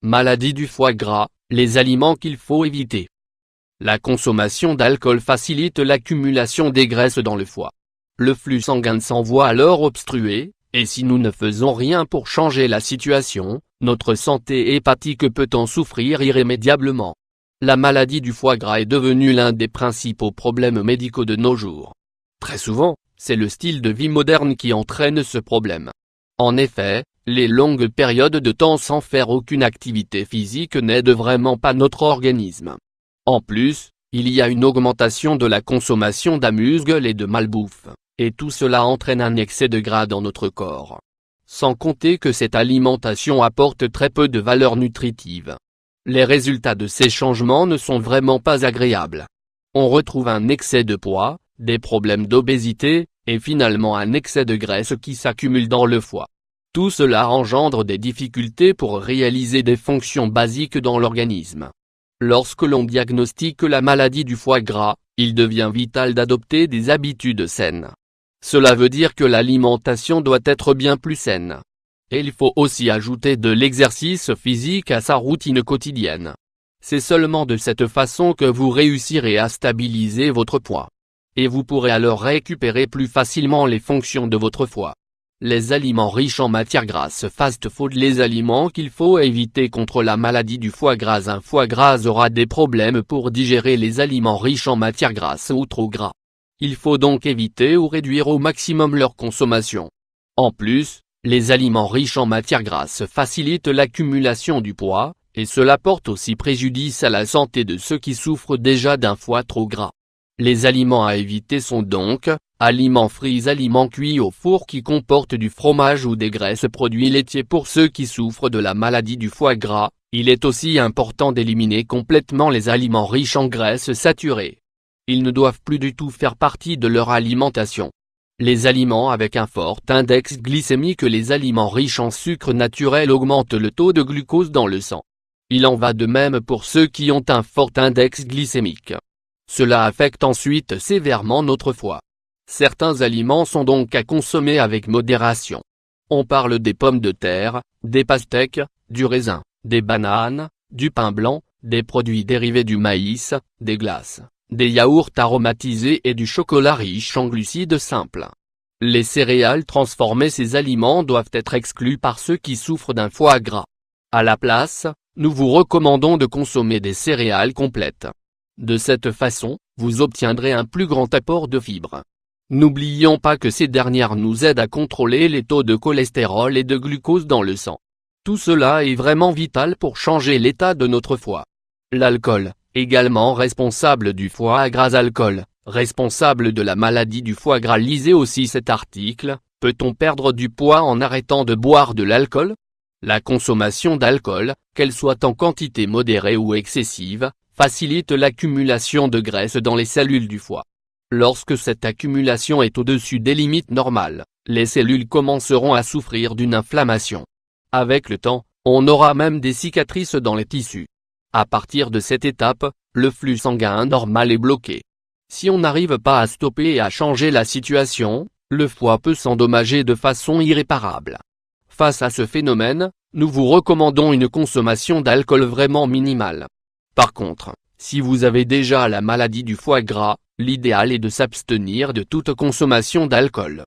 Maladie du foie gras, les aliments qu'il faut éviter. La consommation d'alcool facilite l'accumulation des graisses dans le foie. Le flux sanguin s'envoie alors obstrué, et si nous ne faisons rien pour changer la situation, notre santé hépatique peut en souffrir irrémédiablement. La maladie du foie gras est devenue l'un des principaux problèmes médicaux de nos jours. Très souvent, c'est le style de vie moderne qui entraîne ce problème. En effet, les longues périodes de temps sans faire aucune activité physique n'aident vraiment pas notre organisme. En plus, il y a une augmentation de la consommation d'amuse-gueule et de malbouffe, et tout cela entraîne un excès de gras dans notre corps. Sans compter que cette alimentation apporte très peu de valeur nutritive. Les résultats de ces changements ne sont vraiment pas agréables. On retrouve un excès de poids, des problèmes d'obésité, et finalement un excès de graisse qui s'accumule dans le foie. Tout cela engendre des difficultés pour réaliser des fonctions basiques dans l'organisme. Lorsque l'on diagnostique la maladie du foie gras, il devient vital d'adopter des habitudes saines. Cela veut dire que l'alimentation doit être bien plus saine. Et il faut aussi ajouter de l'exercice physique à sa routine quotidienne. C'est seulement de cette façon que vous réussirez à stabiliser votre poids. Et vous pourrez alors récupérer plus facilement les fonctions de votre foie. Les aliments riches en matières grasses fast-food. Les aliments qu'il faut éviter contre la maladie du foie gras. Un foie gras aura des problèmes pour digérer les aliments riches en matières grasses ou trop gras. Il faut donc éviter ou réduire au maximum leur consommation. En plus, les aliments riches en matières grasses facilitent l'accumulation du poids, et cela porte aussi préjudice à la santé de ceux qui souffrent déjà d'un foie trop gras. Les aliments à éviter sont donc, aliments frits, aliments cuits au four qui comportent du fromage ou des graisses, produits laitiers. Pour ceux qui souffrent de la maladie du foie gras, il est aussi important d'éliminer complètement les aliments riches en graisses saturées. Ils ne doivent plus du tout faire partie de leur alimentation. Les aliments avec un fort index glycémique. Les aliments riches en sucre naturel augmentent le taux de glucose dans le sang. Il en va de même pour ceux qui ont un fort index glycémique. Cela affecte ensuite sévèrement notre foie. Certains aliments sont donc à consommer avec modération. On parle des pommes de terre, des pastèques, du raisin, des bananes, du pain blanc, des produits dérivés du maïs, des glaces, des yaourts aromatisés et du chocolat riche en glucides simples. Les céréales transformées. Ces aliments doivent être exclus par ceux qui souffrent d'un foie gras. À la place, nous vous recommandons de consommer des céréales complètes. De cette façon, vous obtiendrez un plus grand apport de fibres. N'oublions pas que ces dernières nous aident à contrôler les taux de cholestérol et de glucose dans le sang. Tout cela est vraiment vital pour changer l'état de notre foie. L'alcool, également responsable du foie gras. Alcool, responsable de la maladie du foie gras. Lisez aussi cet article. Peut-on perdre du poids en arrêtant de boire de l'alcool? La consommation d'alcool, qu'elle soit en quantité modérée ou excessive, facilite l'accumulation de graisse dans les cellules du foie. Lorsque cette accumulation est au-dessus des limites normales, les cellules commenceront à souffrir d'une inflammation. Avec le temps, on aura même des cicatrices dans les tissus. À partir de cette étape, le flux sanguin normal est bloqué. Si on n'arrive pas à stopper et à changer la situation, le foie peut s'endommager de façon irréparable. Face à ce phénomène, nous vous recommandons une consommation d'alcool vraiment minimale. Par contre, si vous avez déjà la maladie du foie gras, l'idéal est de s'abstenir de toute consommation d'alcool.